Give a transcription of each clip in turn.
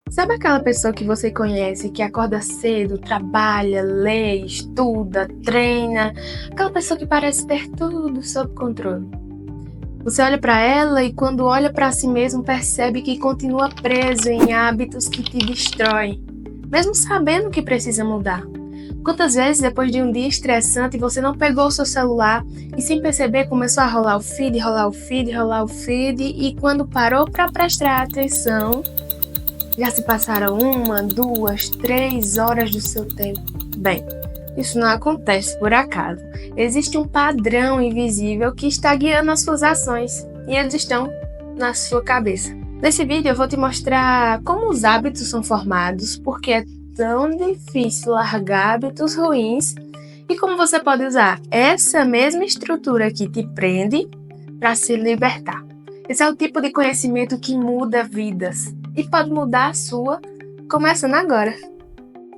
Sabe aquela pessoa que você conhece, que acorda cedo, trabalha, lê, estuda, treina? Aquela pessoa que parece ter tudo sob controle. Você olha para ela e quando olha para si mesmo percebe que continua preso em hábitos que te destroem, mesmo sabendo que precisa mudar. Quantas vezes depois de um dia estressante você não pegou o seu celular e sem perceber começou a rolar o feed, rolar o feed, rolar o feed e quando parou para prestar atenção, já se passaram 1, 2, 3 horas do seu tempo. Bem, isso não acontece por acaso. Existe um padrão invisível que está guiando as suas ações e eles estão na sua cabeça. Nesse vídeo eu vou te mostrar como os hábitos são formados, porque é tão difícil largar hábitos ruins e como você pode usar essa mesma estrutura que te prende para se libertar. Esse é o tipo de conhecimento que muda vidas e pode mudar a sua, começando agora.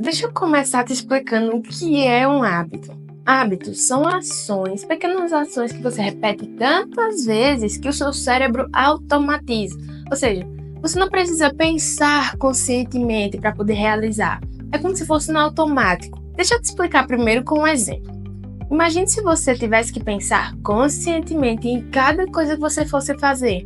Deixa eu começar te explicando o que é um hábito. Hábitos são ações, pequenas ações que você repete tantas vezes que o seu cérebro automatiza. Ou seja, você não precisa pensar conscientemente para poder realizar. É como se fosse no automático. Deixa eu te explicar primeiro com um exemplo. Imagine se você tivesse que pensar conscientemente em cada coisa que você fosse fazer.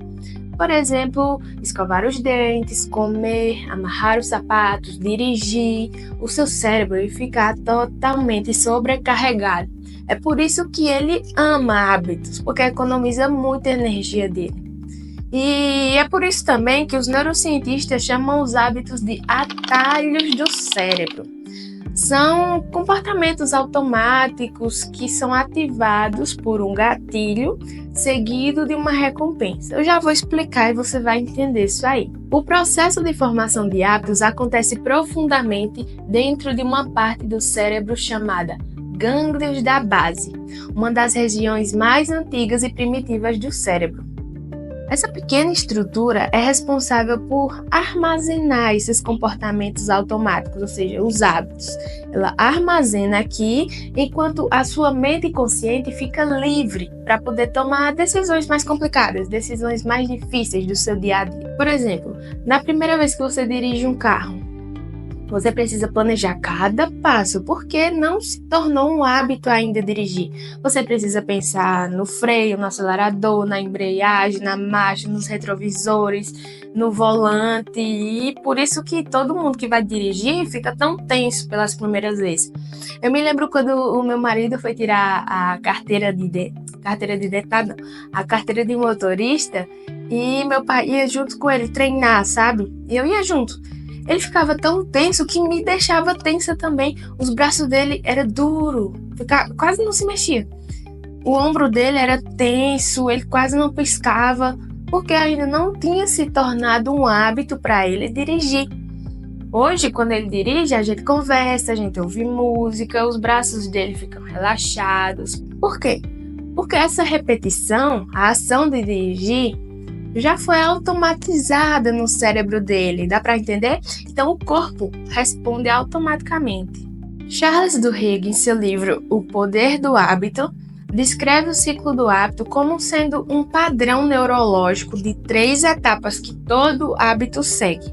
Por exemplo, escovar os dentes, comer, amarrar os sapatos, dirigir. O seu cérebro ia ficar totalmente sobrecarregado. É por isso que ele ama hábitos, porque economiza muita energia dele. E é por isso também que os neurocientistas chamam os hábitos de atalhos do cérebro. São comportamentos automáticos que são ativados por um gatilho seguido de uma recompensa. Eu já vou explicar e você vai entender isso aí. O processo de formação de hábitos acontece profundamente dentro de uma parte do cérebro chamada gânglios da base, uma das regiões mais antigas e primitivas do cérebro. Essa pequena estrutura é responsável por armazenar esses comportamentos automáticos, ou seja, os hábitos. Ela armazena aqui, enquanto a sua mente consciente fica livre para poder tomar decisões mais complicadas, decisões mais difíceis do seu dia a dia. Por exemplo, na primeira vez que você dirige um carro, você precisa planejar cada passo, porque não se tornou um hábito ainda dirigir. Você precisa pensar no freio, no acelerador, na embreagem, na marcha, nos retrovisores, no volante. E por isso que todo mundo que vai dirigir fica tão tenso pelas primeiras vezes. Eu me lembro quando o meu marido foi tirar a carteira de motorista, e meu pai ia junto com ele treinar, sabe? E eu ia junto. Ele ficava tão tenso que me deixava tensa também. Os braços dele eram duros, quase não se mexia. O ombro dele era tenso, ele quase não piscava, porque ainda não tinha se tornado um hábito para ele dirigir. Hoje, quando ele dirige, a gente conversa, a gente ouve música, os braços dele ficam relaxados. Por quê? Porque essa repetição, a ação de dirigir, já foi automatizada no cérebro dele, dá para entender? Então o corpo responde automaticamente. Charles Duhigg, em seu livro O Poder do Hábito, descreve o ciclo do hábito como sendo um padrão neurológico de 3 etapas que todo hábito segue.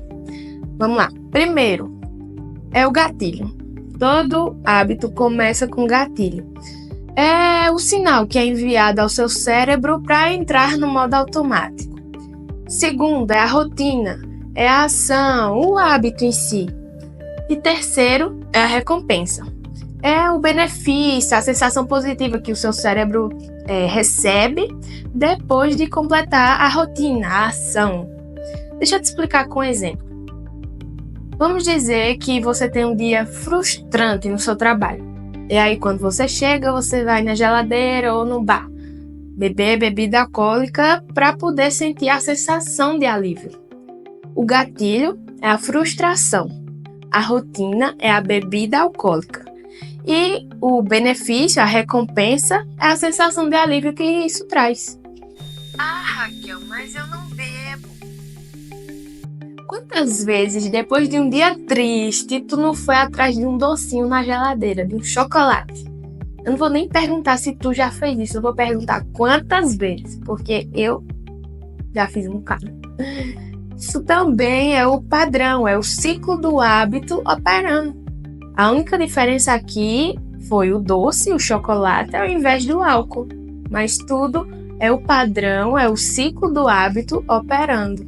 Vamos lá. Primeiro, é o gatilho. Todo hábito começa com gatilho. É o sinal que é enviado ao seu cérebro para entrar no modo automático. Segundo, é a rotina, é a ação, o hábito em si. E terceiro, é a recompensa. É o benefício, a sensação positiva que o seu cérebro recebe depois de completar a rotina, a ação. Deixa eu te explicar com um exemplo. Vamos dizer que você tem um dia frustrante no seu trabalho. E aí, quando você chega, você vai na geladeira ou no bar beber bebida alcoólica para poder sentir a sensação de alívio. O gatilho é a frustração. A rotina é a bebida alcoólica. E o benefício, a recompensa, é a sensação de alívio que isso traz. Ah, Raquel, mas eu não bebo. Quantas vezes, depois de um dia triste, tu não foi atrás de um docinho na geladeira, de um chocolate? Eu não vou nem perguntar se tu já fez isso, eu vou perguntar quantas vezes, porque eu já fiz um bocado. Isso também é o padrão, é o ciclo do hábito operando. A única diferença aqui foi o doce, o chocolate, ao invés do álcool. Mas tudo é o padrão, é o ciclo do hábito operando.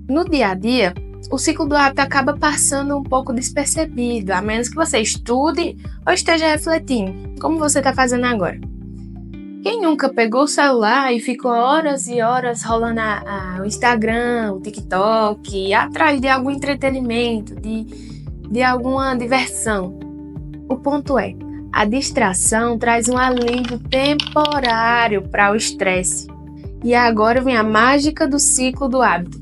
No dia a dia, o ciclo do hábito acaba passando um pouco despercebido, a menos que você estude ou esteja refletindo, como você está fazendo agora. Quem nunca pegou o celular e ficou horas e horas rolando o Instagram, o TikTok, atrás de algum entretenimento, de alguma diversão? O ponto é, a distração traz um alívio temporário para o estresse. E agora vem a mágica do ciclo do hábito.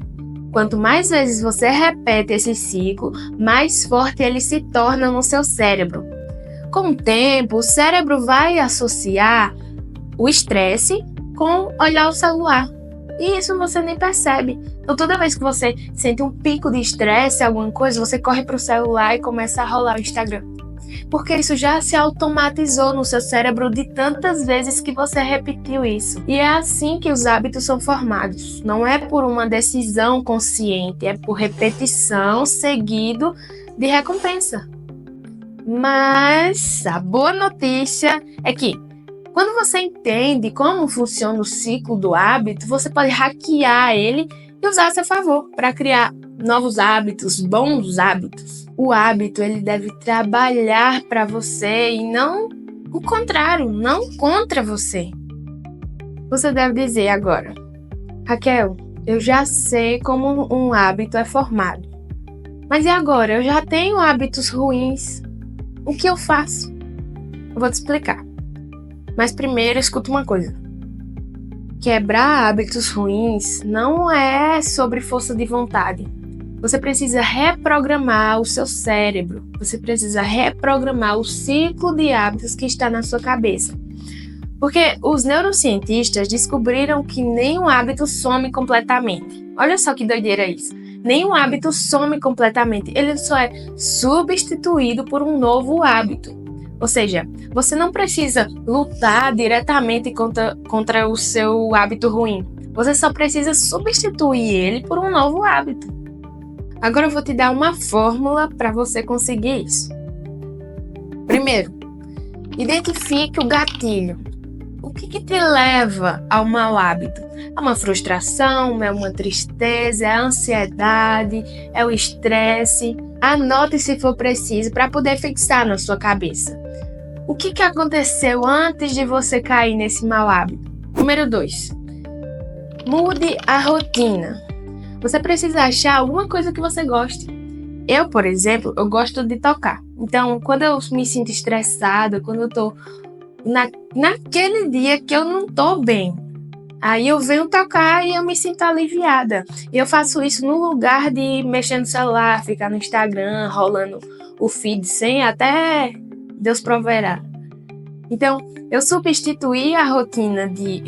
Quanto mais vezes você repete esse ciclo, mais forte ele se torna no seu cérebro. Com o tempo, o cérebro vai associar o estresse com olhar o celular. E isso você nem percebe. Então, toda vez que você sente um pico de estresse, alguma coisa, você corre para o celular e começa a rolar o Instagram. Porque isso já se automatizou no seu cérebro de tantas vezes que você repetiu isso. E é assim que os hábitos são formados. Não é por uma decisão consciente, é por repetição seguido de recompensa. Mas a boa notícia é que quando você entende como funciona o ciclo do hábito, você pode hackear ele e usar a seu favor para criar novos hábitos, bons hábitos. O hábito ele deve trabalhar para você e não o contrário, não contra você. Você deve dizer agora: Raquel, eu já sei como um hábito é formado. Mas e agora? Eu já tenho hábitos ruins. O que eu faço? Eu vou te explicar. Mas primeiro, escuta uma coisa. Quebrar hábitos ruins não é sobre força de vontade. Você precisa reprogramar o seu cérebro. Você precisa reprogramar o ciclo de hábitos que está na sua cabeça. Porque os neurocientistas descobriram que nenhum hábito some completamente. Olha só que doideira isso. Nenhum hábito some completamente. Ele só é substituído por um novo hábito. Ou seja, você não precisa lutar diretamente contra o seu hábito ruim. Você só precisa substituir ele por um novo hábito. Agora eu vou te dar uma fórmula para você conseguir isso. Primeiro, identifique o gatilho. O que te leva ao mau hábito? É uma frustração, é uma tristeza, é a ansiedade, é o estresse? Anote se for preciso para poder fixar na sua cabeça. O que aconteceu antes de você cair nesse mau hábito? Número 2. Mude a rotina. Você precisa achar alguma coisa que você goste. Eu, por exemplo, eu gosto de tocar. Então, quando eu me sinto estressada, quando eu tô naquele dia que eu não tô bem, aí eu venho tocar e eu me sinto aliviada. E eu faço isso no lugar de mexer no celular, ficar no Instagram, rolando o feed sem até Deus proverá. Então, eu substituí a rotina de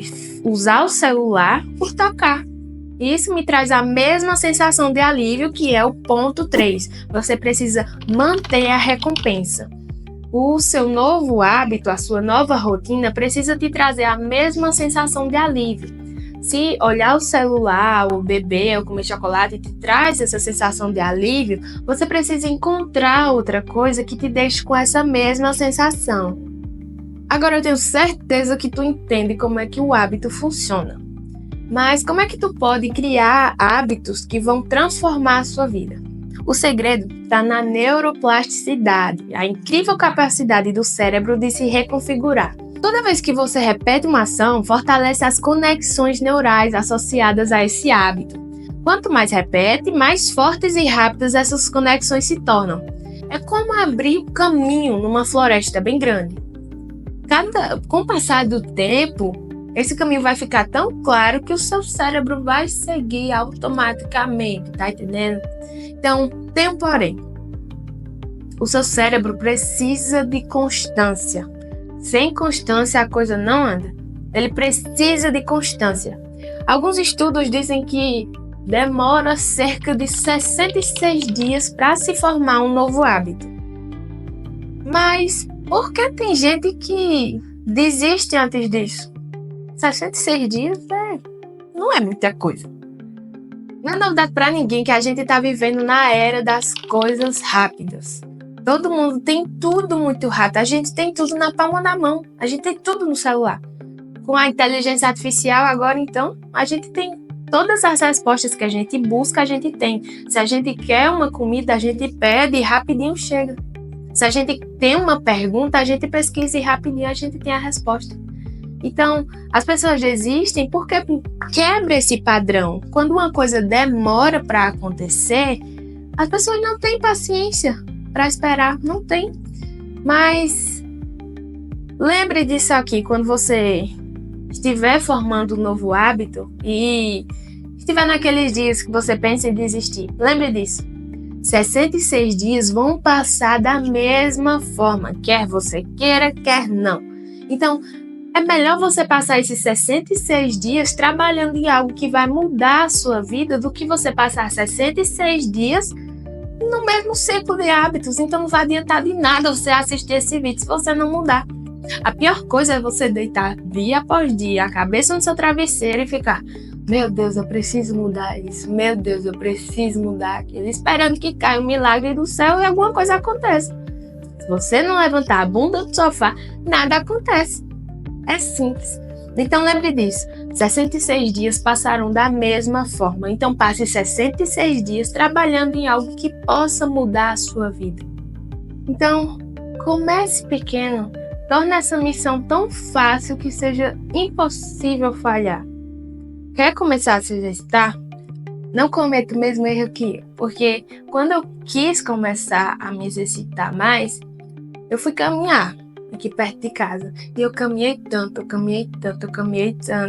usar o celular por tocar. E isso me traz a mesma sensação de alívio, que é o ponto 3. Você precisa manter a recompensa. O seu novo hábito, a sua nova rotina, precisa te trazer a mesma sensação de alívio. Se olhar o celular, ou beber, ou comer chocolate te traz essa sensação de alívio, você precisa encontrar outra coisa que te deixe com essa mesma sensação. Agora eu tenho certeza que tu entende como é que o hábito funciona. Mas como é que tu pode criar hábitos que vão transformar a sua vida? O segredo está na neuroplasticidade, a incrível capacidade do cérebro de se reconfigurar. Toda vez que você repete uma ação, fortalece as conexões neurais associadas a esse hábito. Quanto mais repete, mais fortes e rápidas essas conexões se tornam. É como abrir o caminho numa floresta bem grande. Com o passar do tempo, esse caminho vai ficar tão claro que o seu cérebro vai seguir automaticamente, tá entendendo? Então, tem um porém. O seu cérebro precisa de constância. Sem constância, a coisa não anda. Ele precisa de constância. Alguns estudos dizem que demora cerca de 66 dias para se formar um novo hábito. Mas por que tem gente que desiste antes disso? 66 dias não é muita coisa. Não é novidade para ninguém que a gente está vivendo na era das coisas rápidas. Todo mundo tem tudo muito rápido. A gente tem tudo na palma da mão. A gente tem tudo no celular. Com a inteligência artificial agora, então, a gente tem todas as respostas que a gente busca, a gente tem. Se a gente quer uma comida, a gente pede e rapidinho chega. Se a gente tem uma pergunta, a gente pesquisa e rapidinho a gente tem a resposta. Então, as pessoas desistem porque quebra esse padrão. Quando uma coisa demora para acontecer, as pessoas não têm paciência para esperar, não tem. Mas lembre disso aqui, quando você estiver formando um novo hábito e estiver naqueles dias que você pensa em desistir, lembre disso. 66 dias vão passar da mesma forma, quer você queira, quer não. Então, é melhor você passar esses 66 dias trabalhando em algo que vai mudar a sua vida do que você passar 66 dias no mesmo ciclo de hábitos. Então não vai adiantar de nada você assistir esse vídeo se você não mudar. A pior coisa é você deitar dia após dia a cabeça no seu travesseiro e ficar: meu Deus, eu preciso mudar isso, meu Deus, eu preciso mudar aquilo, esperando que caia um milagre do céu e alguma coisa aconteça. Se você não levantar a bunda do sofá, nada acontece. É simples. Então lembre disso, 66 dias passaram da mesma forma, então passe 66 dias trabalhando em algo que possa mudar a sua vida. Então, comece pequeno, torne essa missão tão fácil que seja impossível falhar. Quer começar a se exercitar? Não cometa o mesmo erro que eu, porque quando eu quis começar a me exercitar mais, eu fui caminhar aqui perto de casa. E eu caminhei tanto,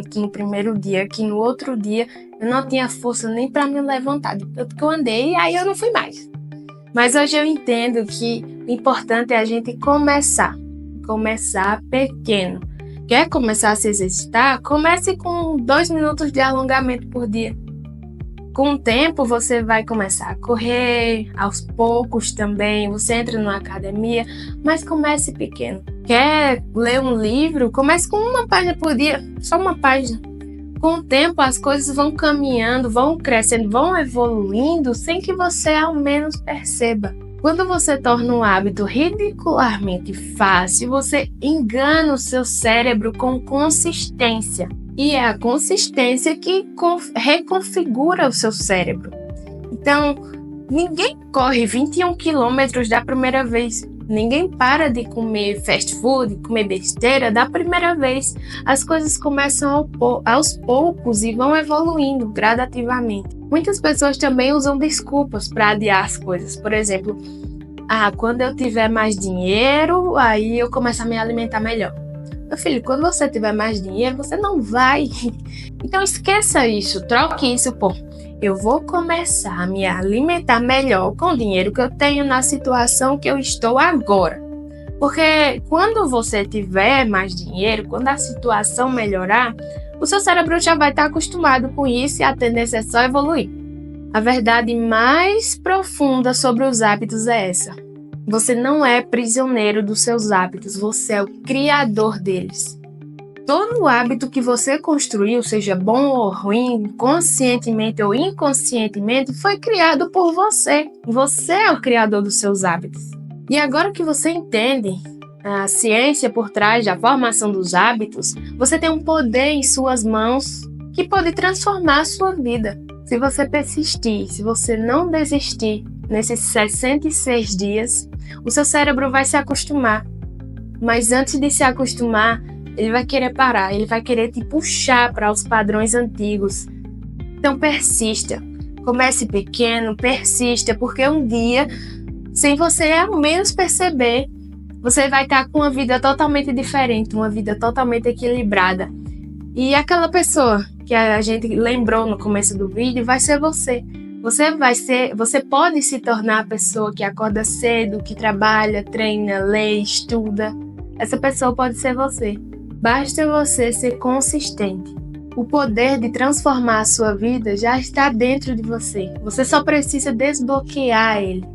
que no primeiro dia, que no outro dia, eu não tinha força nem para me levantar. De tanto que eu andei, e aí eu não fui mais. Mas hoje eu entendo que o importante é a gente começar pequeno. Quer começar a se exercitar? Comece com 2 minutos de alongamento por dia. Com o tempo, você vai começar a correr, aos poucos também, você entra numa academia, mas comece pequeno. Quer ler um livro? Comece com 1 página por dia, só 1 página. Com o tempo, as coisas vão caminhando, vão crescendo, vão evoluindo, sem que você ao menos perceba. Quando você torna um hábito ridicularmente fácil, você engana o seu cérebro com consistência. E é a consistência que reconfigura o seu cérebro. Então, ninguém corre 21 quilômetros da primeira vez. Ninguém para de comer fast food, comer besteira da primeira vez. As coisas começam aos poucos e vão evoluindo gradativamente. Muitas pessoas também usam desculpas para adiar as coisas. Por exemplo, quando eu tiver mais dinheiro, aí eu começo a me alimentar melhor. Meu filho, quando você tiver mais dinheiro, você não vai. Então esqueça isso, troque isso por: eu vou começar a me alimentar melhor com o dinheiro que eu tenho na situação que eu estou agora. Porque quando você tiver mais dinheiro, quando a situação melhorar, o seu cérebro já vai estar acostumado com isso e a tendência é só evoluir. A verdade mais profunda sobre os hábitos é essa: você não é prisioneiro dos seus hábitos, você é o criador deles. Todo hábito que você construiu, seja bom ou ruim, conscientemente ou inconscientemente, foi criado por você. Você é o criador dos seus hábitos. E agora que você entende a ciência por trás da formação dos hábitos, você tem um poder em suas mãos que pode transformar a sua vida. Se você persistir, se você não desistir nesses 66 dias, o seu cérebro vai se acostumar. Mas antes de se acostumar, ele vai querer parar, ele vai querer te puxar para os padrões antigos. Então persista, comece pequeno, persista, porque um dia, sem você ao menos perceber, você vai estar com uma vida totalmente diferente, uma vida totalmente equilibrada. E aquela pessoa que a gente lembrou no começo do vídeo vai ser você. Você pode se tornar a pessoa que acorda cedo, que trabalha, treina, lê, estuda. Essa pessoa pode ser você. Basta você ser consistente. O poder de transformar a sua vida já está dentro de você. Você só precisa desbloquear ele.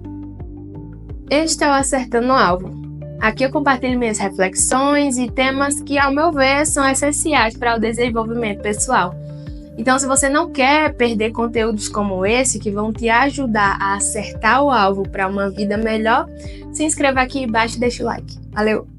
Este é o Acertando o Alvo. Aqui eu compartilho minhas reflexões e temas que, ao meu ver, são essenciais para o desenvolvimento pessoal. Então, se você não quer perder conteúdos como esse, que vão te ajudar a acertar o alvo para uma vida melhor, se inscreva aqui embaixo e deixa o like. Valeu!